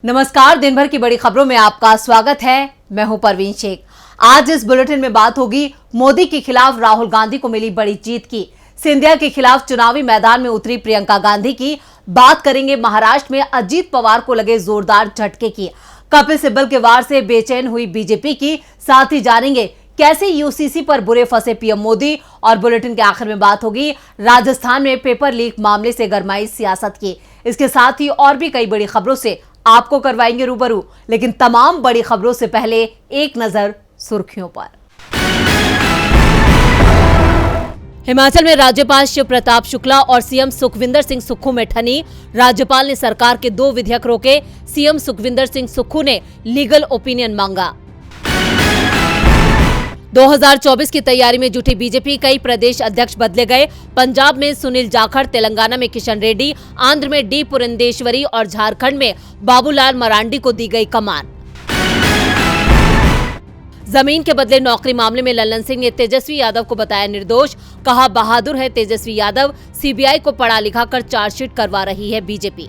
नमस्कार, दिन भर की बड़ी खबरों में आपका स्वागत है। मैं हूं परवीन शेख। आज इस बुलेटिन में बात होगी मोदी के खिलाफ राहुल गांधी को मिली बड़ी जीत की। सिंधिया के खिलाफ चुनावी मैदान में उतरी प्रियंका गांधी की। बात करेंगे महाराष्ट्र में अजीत पवार को लगे जोरदार झटके की। कपिल सिब्बल के वार से बेचैन हुई बीजेपी की। साथ ही जानेंगे कैसे यूसीसी पर बुरे फंसे पीएम मोदी। और बुलेटिन के आखिर में बात होगी राजस्थान में पेपर लीक मामले से गरमाई सियासत की। इसके साथ ही और भी कई बड़ी खबरों से आपको करवाएंगे रूबरू। लेकिन तमाम बड़ी खबरों से पहले एक नजर सुर्खियों पर। हिमाचल में राज्यपाल शिव प्रताप शुक्ला और सीएम सुखविंदर सिंह सुक्खू में ठनी। राज्यपाल ने सरकार के 2 विधेयक रोके। सीएम सुखविंदर सिंह सुक्खू ने लीगल ओपिनियन मांगा। 2024 की तैयारी में जुटी बीजेपी, कई प्रदेश अध्यक्ष बदले गए। पंजाब में सुनील जाखड़, तेलंगाना में किशन रेड्डी, आंध्र में डी पुरंदेश्वरी और झारखंड में बाबूलाल मरांडी को दी गई कमान। जमीन के बदले नौकरी मामले में लल्लन सिंह ने तेजस्वी यादव को बताया निर्दोष। कहा, बहादुर है तेजस्वी यादव। सीबीआई को पढ़ा लिखा कर चार्जशीट करवा रही है बीजेपी।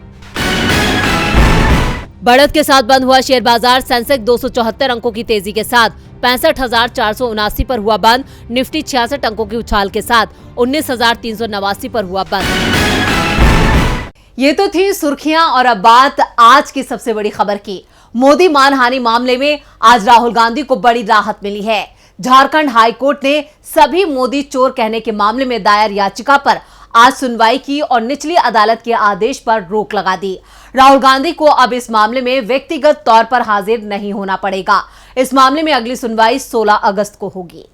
बढ़त के साथ बंद हुआ शेयर बाजार। सेंसेक्स 274 अंकों की तेजी के साथ 65,479 पर हुआ बंद। निफ्टी 66 अंकों की उछाल के साथ 19,389 पर हुआ बंद। ये तो थी सुर्खियां और अब बात आज की सबसे बड़ी खबर की। मोदी मानहानि मामले में आज राहुल गांधी को बड़ी राहत मिली है। झारखंड हाईकोर्ट ने सभी मोदी चोर कहने के मामले में दायर याचिका पर आज सुनवाई की और निचली अदालत के आदेश पर रोक लगा दी। राहुल गांधी को अब इस मामले में व्यक्तिगत तौर पर हाजिर नहीं होना पड़ेगा। इस मामले में अगली सुनवाई 16 अगस्त को होगी।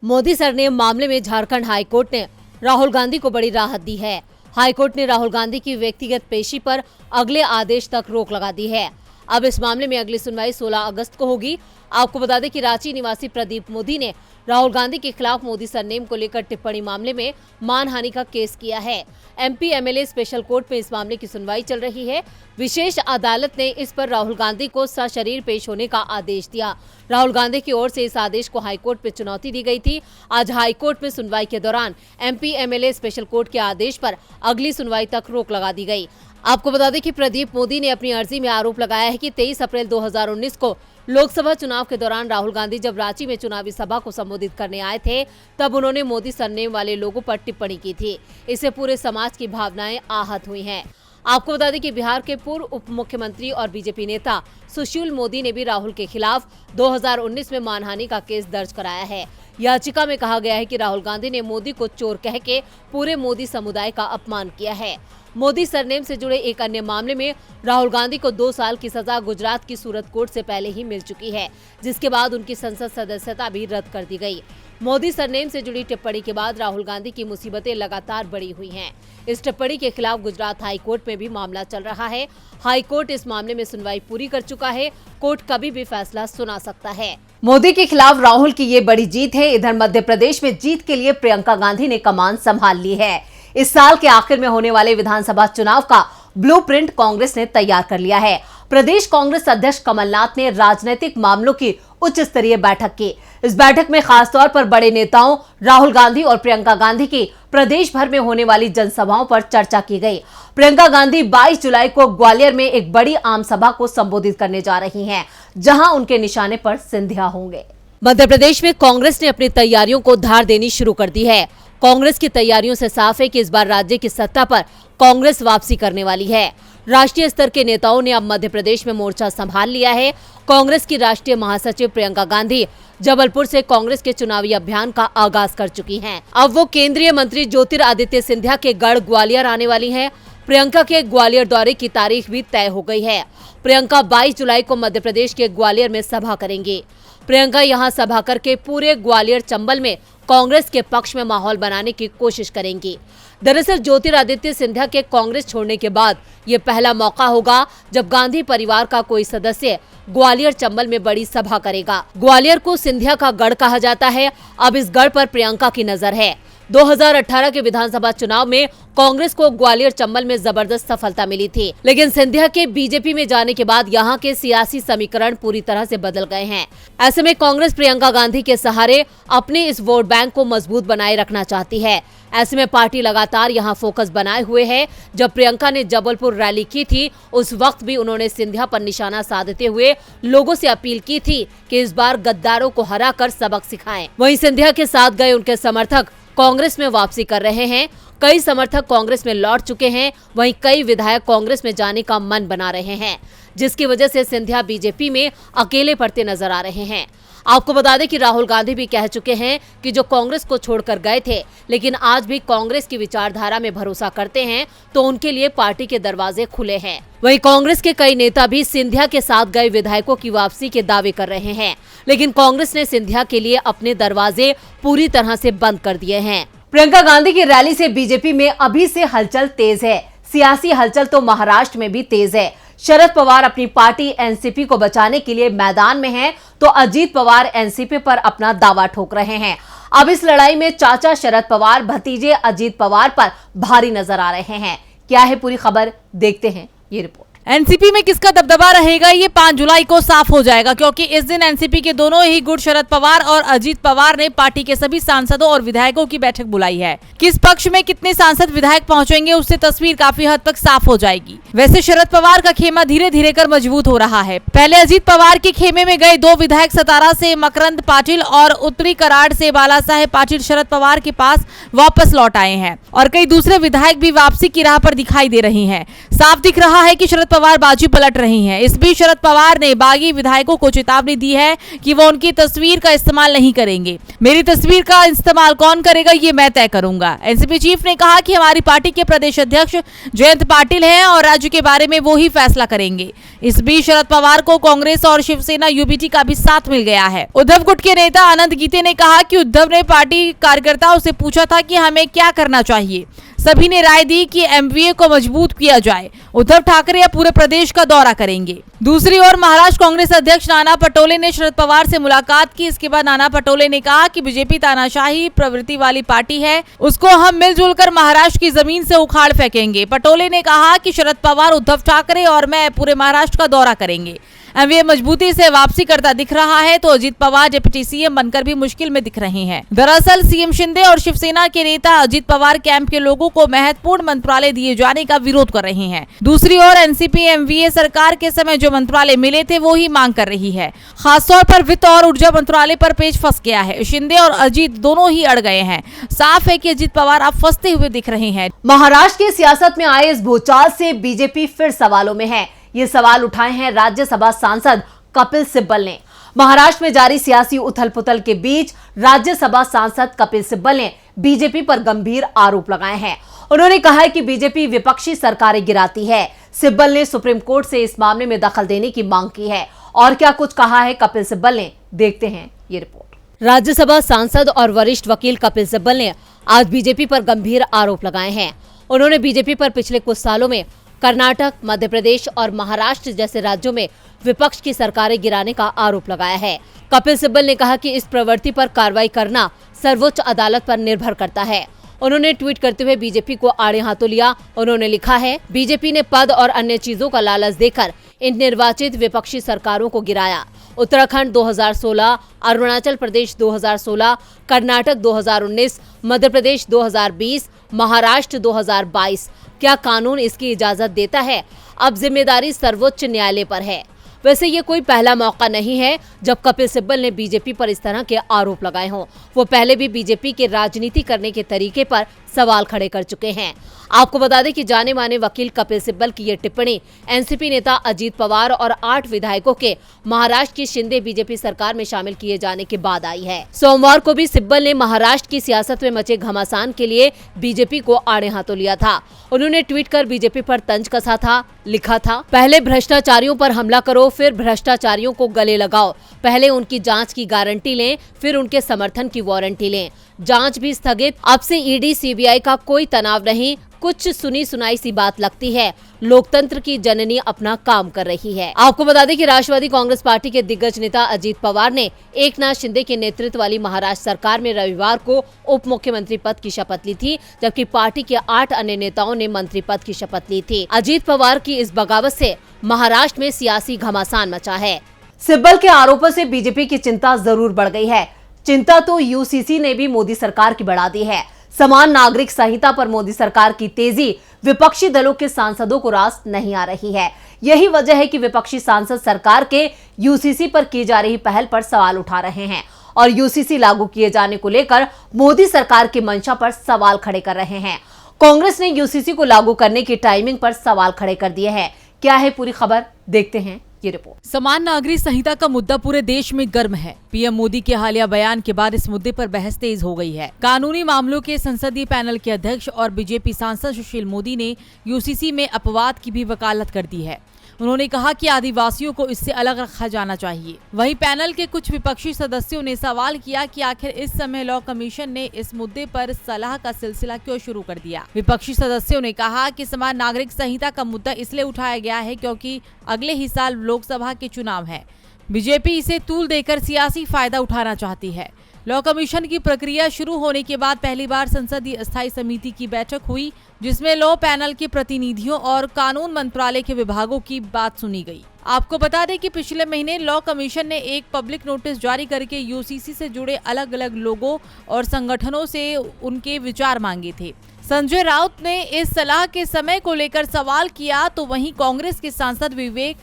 मोदी सरनेम मामले में झारखंड हाईकोर्ट ने राहुल गांधी को बड़ी राहत दी है। हाईकोर्ट ने राहुल गांधी की व्यक्तिगत पेशी पर अगले आदेश तक रोक लगा दी है। अब इस मामले में अगली सुनवाई 16 अगस्त को होगी। आपको बता दें कि रांची निवासी प्रदीप मोदी ने राहुल गांधी के खिलाफ मोदी सरनेम को लेकर टिप्पणी मामले में मानहानि का केस किया है। एमपी एमएलए स्पेशल कोर्ट में इस मामले की सुनवाई चल रही है। विशेष अदालत ने इस पर राहुल गांधी को सशरीर पेश होने का आदेश दिया। राहुल गांधी की ओर से इस आदेश को हाईकोर्ट में चुनौती दी गई थी। आज हाईकोर्ट में सुनवाई के दौरान एमपी एमएलए स्पेशल कोर्ट के आदेश पर अगली सुनवाई तक रोक लगा दी गई। आपको बता दें कि प्रदीप मोदी ने अपनी अर्जी में आरोप लगाया है कि 23 अप्रैल 2019 को लोकसभा चुनाव के दौरान राहुल गांधी जब रांची में चुनावी सभा को संबोधित करने आए थे, तब उन्होंने मोदी सरनेम वाले लोगों पर टिप्पणी की थी। इससे पूरे समाज की भावनाएं आहत हुई हैं। आपको बता दें कि बिहार के पूर्व उप मुख्यमंत्री और बीजेपी नेता सुशील मोदी ने भी राहुल के खिलाफ 2019 में मानहानि का केस दर्ज कराया है। याचिका में कहा गया है कि राहुल गांधी ने मोदी को चोर कह के पूरे मोदी समुदाय का अपमान किया है। मोदी सरनेम से जुड़े एक अन्य मामले में राहुल गांधी को 2 साल की सजा गुजरात की सूरत कोर्ट से पहले ही मिल चुकी है, जिसके बाद उनकी संसद सदस्यता भी रद्द कर दी गई। मोदी सरनेम से जुड़ी टिप्पणी के बाद राहुल गांधी की मुसीबतें लगातार बढ़ी हुई हैं। इस टिप्पणी के खिलाफ गुजरात हाई कोर्ट में भी मामला चल रहा है। हाई कोर्ट इस मामले में सुनवाई पूरी कर चुका है। कोर्ट कभी भी फैसला सुना सकता है। मोदी के खिलाफ राहुल की ये बड़ी जीत है। इधर मध्य प्रदेश में जीत के लिए प्रियंका गांधी ने कमान संभाल ली है। इस साल के आखिर में होने वाले विधानसभा चुनाव का ब्लूप्रिंट कांग्रेस ने तैयार कर लिया है। प्रदेश कांग्रेस अध्यक्ष कमलनाथ ने राजनीतिक मामलों की उच्च स्तरीय बैठक की। इस बैठक में खासतौर पर बड़े नेताओं राहुल गांधी और प्रियंका गांधी की प्रदेश भर में होने वाली जनसभाओं पर चर्चा की गई। प्रियंका गांधी 22 जुलाई को ग्वालियर में एक बड़ी आम सभा को संबोधित करने जा रही हैं, जहां उनके निशाने पर सिंधिया होंगे। मध्य प्रदेश में कांग्रेस ने अपनी तैयारियों को धार देनी शुरू कर दी है। कांग्रेस की तैयारियों से साफ है कि इस बार राज्य की सत्ता पर कांग्रेस वापसी करने वाली है। राष्ट्रीय स्तर के नेताओं ने अब मध्य प्रदेश में मोर्चा संभाल लिया है। कांग्रेस की राष्ट्रीय महासचिव प्रियंका गांधी जबलपुर से कांग्रेस के चुनावी अभियान का आगाज कर चुकी हैं। अब वो केंद्रीय मंत्री ज्योतिरादित्य सिंधिया के गढ़ ग्वालियर आने वाली हैं। प्रियंका के ग्वालियर दौरे की तारीख भी तय हो गई है। प्रियंका 22 जुलाई को मध्य प्रदेश के ग्वालियर में सभा करेंगी। प्रियंका यहां सभा करके पूरे ग्वालियर चंबल में कांग्रेस के पक्ष में माहौल बनाने की कोशिश करेंगी। दरअसल ज्योतिरादित्य सिंधिया के कांग्रेस छोड़ने के बाद ये पहला मौका होगा जब गांधी परिवार का कोई सदस्य ग्वालियर चंबल में बड़ी सभा करेगा। ग्वालियर को सिंधिया का गढ़ कहा जाता है। अब इस गढ़ पर प्रियंका की नजर है। 2018 के विधानसभा चुनाव में कांग्रेस को ग्वालियर चंबल में जबरदस्त सफलता मिली थी, लेकिन सिंधिया के बीजेपी में जाने के बाद यहां के सियासी समीकरण पूरी तरह से बदल गए हैं। ऐसे में कांग्रेस प्रियंका गांधी के सहारे अपने इस वोट बैंक को मजबूत बनाए रखना चाहती है। ऐसे में पार्टी लगातार यहां फोकस बनाए हुए है। जब प्रियंका ने जबलपुर रैली की थी, उस वक्त भी उन्होंने सिंधिया पर निशाना साधते हुए लोगों से अपील की थी कि इस बार गद्दारों को हराकर सबक सिखाएं। वहीं सिंधिया के साथ गए उनके समर्थक कांग्रेस में वापसी कर रहे हैं। कई समर्थक कांग्रेस में लौट चुके हैं। वहीं कई विधायक कांग्रेस में जाने का मन बना रहे हैं, जिसकी वजह से सिंधिया बीजेपी में अकेले पड़ते नजर आ रहे हैं। आपको बता दें कि राहुल गांधी भी कह चुके हैं कि जो कांग्रेस को छोड़कर गए थे, लेकिन आज भी कांग्रेस की विचारधारा में भरोसा करते हैं, तो उनके लिए पार्टी के दरवाजे खुले हैं। वहीं कांग्रेस के कई नेता भी सिंधिया के साथ गए विधायकों की वापसी के दावे कर रहे हैं, लेकिन कांग्रेस ने सिंधिया के लिए अपने दरवाजे पूरी तरह से बंद कर दिए हैं। प्रियंका गांधी की रैली से बीजेपी में अभी से हलचल तेज है। सियासी हलचल तो महाराष्ट्र में भी तेज है। शरद पवार अपनी पार्टी एनसीपी को बचाने के लिए मैदान में हैं, तो अजीत पवार एनसीपी पर अपना दावा ठोक रहे हैं। अब इस लड़ाई में चाचा शरद पवार भतीजे अजीत पवार पर भारी नजर आ रहे हैं। क्या है पूरी खबर, देखते हैं ये रिपोर्ट। एनसीपी में किसका दबदबा रहेगा ये 5 जुलाई को साफ हो जाएगा, क्योंकि इस दिन एनसीपी के दोनों ही गुट शरद पवार और अजीत पवार ने पार्टी के सभी सांसदों और विधायकों की बैठक बुलाई है। किस पक्ष में कितने सांसद विधायक पहुंचेंगे, उससे तस्वीर काफी हद तक साफ हो जाएगी। वैसे शरद पवार का खेमा धीरे धीरे कर मजबूत हो रहा है। पहले अजीत पवार के खेमे में गए 2 विधायक सतारा से मकरंद पाटिल और उत्तरी कराड़ से बाला साहेब पाटिल शरद पवार के पास वापस लौट आए हैं, और कई दूसरे विधायक भी वापसी की राह पर दिखाई दे रही हैं। साफ दिख रहा है कि शरद पवार बाजी पलट रही हैं। इस बीच शरद पवार ने बागी विधायकों को चेतावनी दी है कि वो उनकी तस्वीर का इस्तेमाल नहीं करेंगे। मेरी तस्वीर का इस्तेमाल कौन करेगा ये मैं तय करूंगा। एनसीपी चीफ ने कहा कि हमारी पार्टी के प्रदेश अध्यक्ष जयंत पाटिल हैं और राज्य के बारे में वो ही फैसला करेंगे। इस बीच शरद पवार को कांग्रेस और शिवसेना यूबीटी का भी साथ मिल गया है। उद्धव गुट के नेता आनंद गीते ने कहा कि उद्धव ने पार्टी कार्यकर्ताओं से पूछा था कि हमें क्या करना चाहिए। सभी ने राय दी कि एमवीए को मजबूत किया जाए। उद्धव ठाकरे अब पूरे प्रदेश का दौरा करेंगे। दूसरी ओर महाराष्ट्र कांग्रेस अध्यक्ष नाना पटोले ने शरद पवार से मुलाकात की। इसके बाद नाना पटोले ने कहा कि बीजेपी तानाशाही प्रवृत्ति वाली पार्टी है, उसको हम मिलजुल कर महाराष्ट्र की जमीन से उखाड़ फेंकेंगे। पटोले ने कहा कि शरद पवार, उद्धव ठाकरे और मैं पूरे महाराष्ट्र का दौरा करेंगे। एमवीए मजबूती से वापसी करता दिख रहा है, तो अजीत पवार डिप्टी सीएम बनकर भी मुश्किल में दिख रहे हैं। दरअसल सीएम शिंदे और शिवसेना के नेता अजीत पवार कैंप के लोगों को महत्वपूर्ण मंत्रालय दिए जाने का विरोध कर रहे हैं। दूसरी ओर एनसीपी एमवीए सरकार के समय जो मंत्रालय मिले थे वो ही मांग कर रही है। खासतौर पर वित्त और ऊर्जा मंत्रालय पर पेच फंस गया है। शिंदे और अजीत दोनों ही अड़ गए हैं। साफ है कि अजीत पवार अब फंसते हुए दिख रहे हैं। महाराष्ट्र की सियासत में आए इस भूचाल से बीजेपी फिर सवालों में है। ये सवाल उठाए हैं राज्यसभा सांसद कपिल सिब्बल ने। महाराष्ट्र में जारी सियासी उथल पुथल के बीच राज्यसभा सांसद कपिल सिब्बल ने बीजेपी पर गंभीर आरोप लगाए हैं। उन्होंने कहा है कि बीजेपी विपक्षी सरकारें गिराती है। सिब्बल ने सुप्रीम कोर्ट से इस मामले में दखल देने की मांग की है। और क्या कुछ कहा है कपिल सिब्बल ने, देखते हैं ये रिपोर्ट। राज्यसभा सांसद और वरिष्ठ वकील कपिल सिब्बल ने आज बीजेपी पर गंभीर आरोप लगाए हैं। उन्होंने बीजेपी पर पिछले कुछ सालों में कर्नाटक, मध्य प्रदेश और महाराष्ट्र जैसे राज्यों में विपक्ष की सरकारें गिराने का आरोप लगाया है। कपिल सिब्बल ने कहा कि इस प्रवृत्ति पर कार्रवाई करना सर्वोच्च अदालत पर निर्भर करता है। उन्होंने ट्वीट करते हुए बीजेपी को आड़े हाथों लिया। उन्होंने लिखा है, बीजेपी ने पद और अन्य चीजों का लालच देकर इन निर्वाचित विपक्षी सरकारों को गिराया। उत्तराखंड 2016, अरुणाचल प्रदेश 2016, कर्नाटक 2019, मध्य प्रदेश 2020, महाराष्ट्र 2022। क्या कानून इसकी इजाजत देता है? अब जिम्मेदारी सर्वोच्च न्यायालय पर है। वैसे ये कोई पहला मौका नहीं है जब कपिल सिब्बल ने बीजेपी पर इस तरह के आरोप लगाए हों। वो पहले भी बीजेपी के राजनीति करने के तरीके पर सवाल खड़े कर चुके हैं। आपको बता दें कि जाने माने वकील कपिल सिब्बल की ये टिप्पणी एनसीपी नेता अजीत पवार और 8 विधायकों के महाराष्ट्र की शिंदे बीजेपी सरकार में शामिल किए जाने के बाद आई है। सोमवार को भी सिब्बल ने महाराष्ट्र की सियासत में मचे घमासान के लिए बीजेपी को आड़े हाथों लिया था। उन्होंने ट्वीट कर बीजेपी पर तंज कसा था, लिखा था, पहले भ्रष्टाचारियों पर हमला करो, फिर भ्रष्टाचारियों को गले लगाओ। पहले उनकी जांच की गारंटी लें, फिर उनके समर्थन की वारंटी लें। जांच भी स्थगित। अब से ईडी सीबीआई का कोई तनाव नहीं, कुछ सुनी सुनाई सी बात लगती है। लोकतंत्र की जननी अपना काम कर रही है। आपको बता दें कि राष्ट्रवादी कांग्रेस पार्टी के दिग्गज नेता अजीत पवार ने एकनाथ शिंदे के नेतृत्व वाली महाराष्ट्र सरकार में रविवार को उप मुख्यमंत्री पद की शपथ ली थी, जबकि पार्टी के 8 अन्य नेताओं ने मंत्री पद की शपथ ली थी। अजीत पवार की इस बगावत से महाराष्ट्र में सियासी घमासान मचा है। सिब्बल के आरोपों से बीजेपी की चिंता जरूर बढ़ गई है। चिंता तो यूसीसी ने भी मोदी सरकार की बढ़ा दी है। समान नागरिक संहिता पर मोदी सरकार की तेजी विपक्षी दलों के सांसदों को रास नहीं आ रही है। यही वजह है कि विपक्षी सांसद सरकार के यूसीसी पर की जा रही पहल पर सवाल उठा रहे हैं और यूसीसी लागू किए जाने को लेकर मोदी सरकार की मंशा पर सवाल खड़े कर रहे हैं। कांग्रेस ने यूसीसी को लागू करने की टाइमिंग पर सवाल खड़े कर दिए हैं। क्या है पूरी खबर, देखते हैं ये रिपोर्ट। समान नागरिक संहिता का मुद्दा पूरे देश में गर्म है। पीएम मोदी के हालिया बयान के बाद इस मुद्दे पर बहस तेज हो गई है। कानूनी मामलों के संसदीय पैनल के अध्यक्ष और बीजेपी सांसद सुशील मोदी ने यूसीसी में अपवाद की भी वकालत कर दी है। उन्होंने कहा कि आदिवासियों को इससे अलग रखा जाना चाहिए। वहीं पैनल के कुछ विपक्षी सदस्यों ने सवाल किया कि आखिर इस समय लॉ कमीशन ने इस मुद्दे पर सलाह का सिलसिला क्यों शुरू कर दिया। विपक्षी सदस्यों ने कहा कि समान नागरिक संहिता का मुद्दा इसलिए उठाया गया है क्योंकि अगले ही साल लोकसभा के चुनाव है। बीजेपी इसे तूल देकर सियासी फायदा उठाना चाहती है। लॉ कमीशन की प्रक्रिया शुरू होने के बाद पहली बार संसदीय स्थायी समिति की बैठक हुई, जिसमें लॉ पैनल के प्रतिनिधियों और कानून मंत्रालय के विभागों की बात सुनी गई। आपको बता दें कि पिछले महीने लॉ कमीशन ने एक पब्लिक नोटिस जारी करके यूसीसी से जुड़े अलग अलग लोगों और संगठनों से उनके विचार मांगे थे। संजय राउत ने इस सलाह के समय को लेकर सवाल किया, तो वहीं कांग्रेस के सांसद विवेक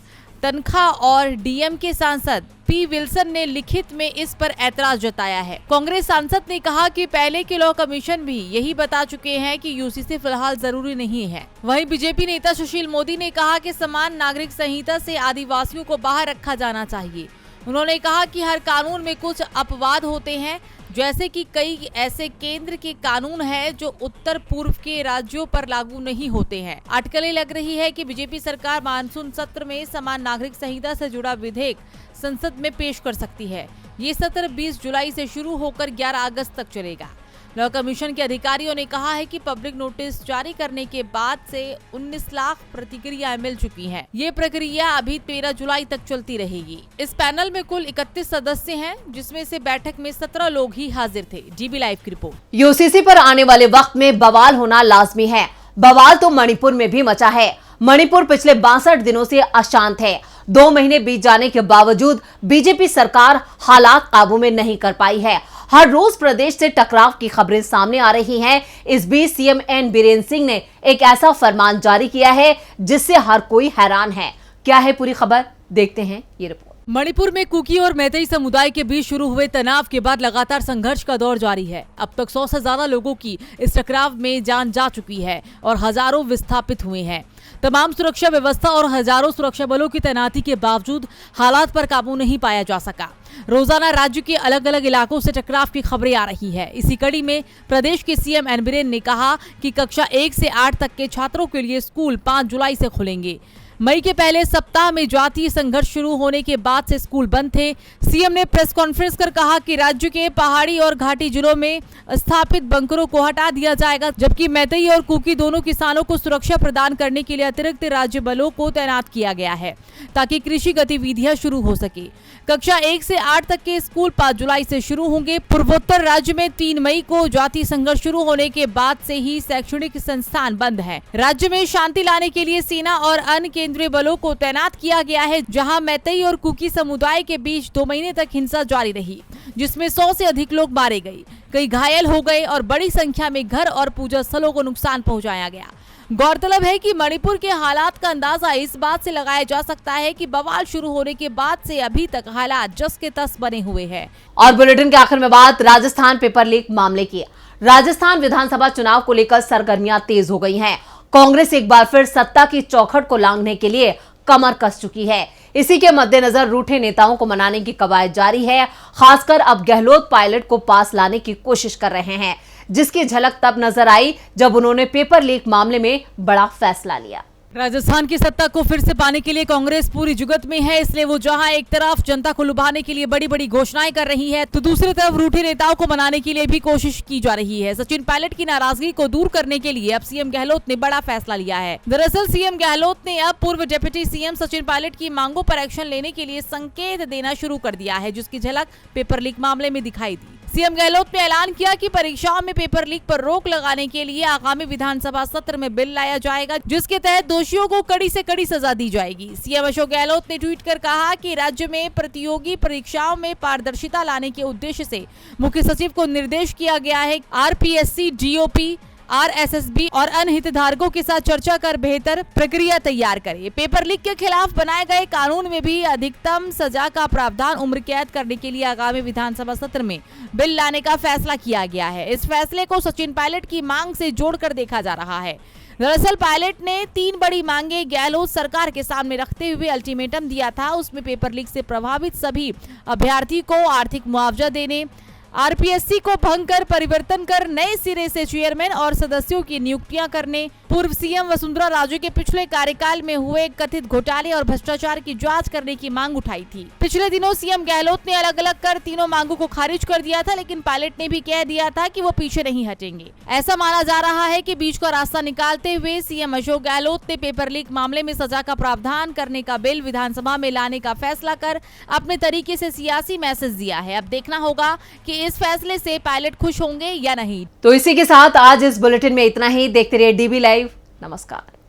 तनखा और डीएम के सांसद पी विल्सन ने लिखित में इस पर ऐतराज जताया है। कांग्रेस सांसद ने कहा कि पहले के लॉ कमीशन भी यही बता चुके हैं कि यूसीसी फिलहाल जरूरी नहीं है। वहीं बीजेपी नेता सुशील मोदी ने कहा कि समान नागरिक संहिता से आदिवासियों को बाहर रखा जाना चाहिए। उन्होंने कहा कि हर कानून में कुछ अपवाद होते हैं, जैसे कि कई ऐसे केंद्र के कानून हैं जो उत्तर पूर्व के राज्यों पर लागू नहीं होते हैं। अटकलें लग रही है कि बीजेपी सरकार मानसून सत्र में समान नागरिक संहिता से जुड़ा विधेयक संसद में पेश कर सकती है। ये सत्र 20 जुलाई से शुरू होकर 11 अगस्त तक चलेगा। लॉ कमीशन के अधिकारियों ने कहा है कि पब्लिक नोटिस जारी करने के बाद से 19 लाख प्रतिक्रियाएं मिल चुकी हैं। ये प्रक्रिया अभी 13 जुलाई तक चलती रहेगी। इस पैनल में कुल 31 सदस्य हैं, जिसमें से बैठक में 17 लोग ही हाजिर थे। डीबी लाइव की रिपोर्ट। यूसीसी पर आने वाले वक्त में बवाल होना लाजमी है। बवाल तो मणिपुर में भी मचा है। मणिपुर पिछले 62 दिनों से अशांत है। 2 महीने बीत जाने के बावजूद बीजेपी सरकार हालात काबू में नहीं कर पाई है। हर रोज प्रदेश से टकराव की खबरें सामने आ रही हैं। इस बीच सीएम एन बीरेन सिंह ने एक ऐसा फरमान जारी किया है जिससे हर कोई हैरान है। क्या है पूरी खबर, देखते हैं ये रिपोर्ट। मणिपुर में कुकी और मैतेई समुदाय के बीच शुरू हुए तनाव के बाद लगातार संघर्ष का दौर जारी है। अब तक 100 से ज्यादा लोगों की इस टकराव में जान जा चुकी है और हजारों विस्थापित हुए हैं। तमाम सुरक्षा व्यवस्था और हजारों सुरक्षा बलों की तैनाती के बावजूद हालात पर काबू नहीं पाया जा सका। रोजाना राज्य के अलग अलग इलाकों से टकराव की खबरें आ रही है। इसी कड़ी में प्रदेश के सीएम एन बीरेन ने कहा कि कक्षा 1 से 8 तक के छात्रों के लिए स्कूल 5 जुलाई से खुलेंगे। मई के पहले सप्ताह में जातीय संघर्ष शुरू होने के बाद से स्कूल बंद थे। सीएम ने प्रेस कॉन्फ्रेंस कर कहा कि राज्य के पहाड़ी और घाटी जिलों में स्थापित बंकरों को हटा दिया जाएगा, जबकि मैतेई और कुकी दोनों किसानों को सुरक्षा प्रदान करने के लिए अतिरिक्त राज्य बलों को तैनात किया गया है ताकि कृषि गतिविधियां शुरू हो सके। कक्षा 1 से 8 तक के स्कूल 5 जुलाई से शुरू होंगे। पूर्वोत्तर राज्य में 3 मई को जातीय संघर्ष शुरू होने के बाद से ही शैक्षणिक संस्थान बंद है। राज्य में शांति लाने के लिए सेना और अन्य केंद्रीय बलों को तैनात किया गया है, जहां मैतेई और कुकी समुदाय के बीच 2 महीने तक हिंसा जारी रही, जिसमें 100 से अधिक लोग मारे गए, कई घायल हो गए और बड़ी संख्या में घर और पूजा स्थलों को नुकसान पहुंचाया गया। गौरतलब है कि मणिपुर के हालात का अंदाजा इस बात से लगाया जा सकता है कि बवाल शुरू होने के बाद से अभी तक हालात जस के तस बने हुए हैं। और बुलेटिन के आखिर में बात राजस्थान पेपर लीक मामले की। राजस्थान विधानसभा चुनाव को लेकर सरगर्मियां तेज हो गई हैं। कांग्रेस एक बार फिर सत्ता की चौखट को लांघने के लिए कमर कस चुकी है। इसी के मद्देनजर रूठे नेताओं को मनाने की कवायद जारी है। खासकर अब गहलोत पायलट को पास लाने की कोशिश कर रहे हैं, जिसकी झलक तब नजर आई जब उन्होंने पेपर लीक मामले में बड़ा फैसला लिया। राजस्थान की सत्ता को फिर से पाने के लिए कांग्रेस पूरी जुगत में है, इसलिए वो जहां एक तरफ जनता को लुभाने के लिए बड़ी बड़ी घोषणाएं कर रही है, तो दूसरी तरफ रूठे नेताओं को मनाने के लिए भी कोशिश की जा रही है। सचिन पायलट की नाराजगी को दूर करने के लिए अब सीएम गहलोत ने बड़ा फैसला लिया है। दरअसल सीएम गहलोत ने अब पूर्व डिप्टी सीएम सचिन पायलट की मांगों पर एक्शन लेने के लिए संकेत देना शुरू कर दिया है, जिसकी झलक पेपर लीक मामले में दिखाई दी। सीएम गहलोत ने ऐलान किया कि परीक्षाओं में पेपर लीक पर रोक लगाने के लिए आगामी विधानसभा सत्र में बिल लाया जाएगा, जिसके तहत दोषियों को कड़ी से कड़ी सजा दी जाएगी। सीएम अशोक गहलोत ने ट्वीट कर कहा कि राज्य में प्रतियोगी परीक्षाओं में पारदर्शिता लाने के उद्देश्य से मुख्य सचिव को निर्देश किया गया है। आरपीएससी, डीओपी, आरएसएसबी और अन्य हितधारकों के साथ चर्चा कर बेहतर प्रक्रिया तैयार करे। पेपर लीक के खिलाफ बनाए गए कानून में भी अधिकतम सजा का प्रावधान उम्र कैद करने के लिए आगामी विधानसभा सत्र में बिल लाने का फैसला किया गया है। इस फैसले को सचिन पायलट की मांग से जोड़कर देखा जा रहा है। दरअसल पायलट ने 3 बड़ी मांगे गहलोत सरकार के सामने रखते हुए अल्टीमेटम दिया था। उसमें पेपर लीक से प्रभावित सभी अभ्यर्थी को आर्थिक मुआवजा देने, आरपीएससी को भंग कर परिवर्तन कर नए सिरे से चेयरमैन और सदस्यों की नियुक्तियां करने, पूर्व सीएम वसुंधरा राजे के पिछले कार्यकाल में हुए कथित घोटाले और भ्रष्टाचार की जांच करने की मांग उठाई थी। पिछले दिनों सीएम गहलोत ने अलग अलग कर तीनों मांगों को खारिज कर दिया था, लेकिन पायलट ने भी कह दिया था कि वो पीछे नहीं हटेंगे। ऐसा माना जा रहा है कि बीच का रास्ता निकालते हुए सीएम अशोक गहलोत ने पेपर लीक मामले में सजा का प्रावधान करने का बिल विधानसभा में लाने का फैसला कर अपने तरीके से सियासी मैसेज दिया है। अब देखना होगा कि इस फैसले से पायलट खुश होंगे या नहीं। तो इसी के साथ आज इस बुलेटिन में इतना ही। देखते रहिए डीबी लाइव। नमस्कार।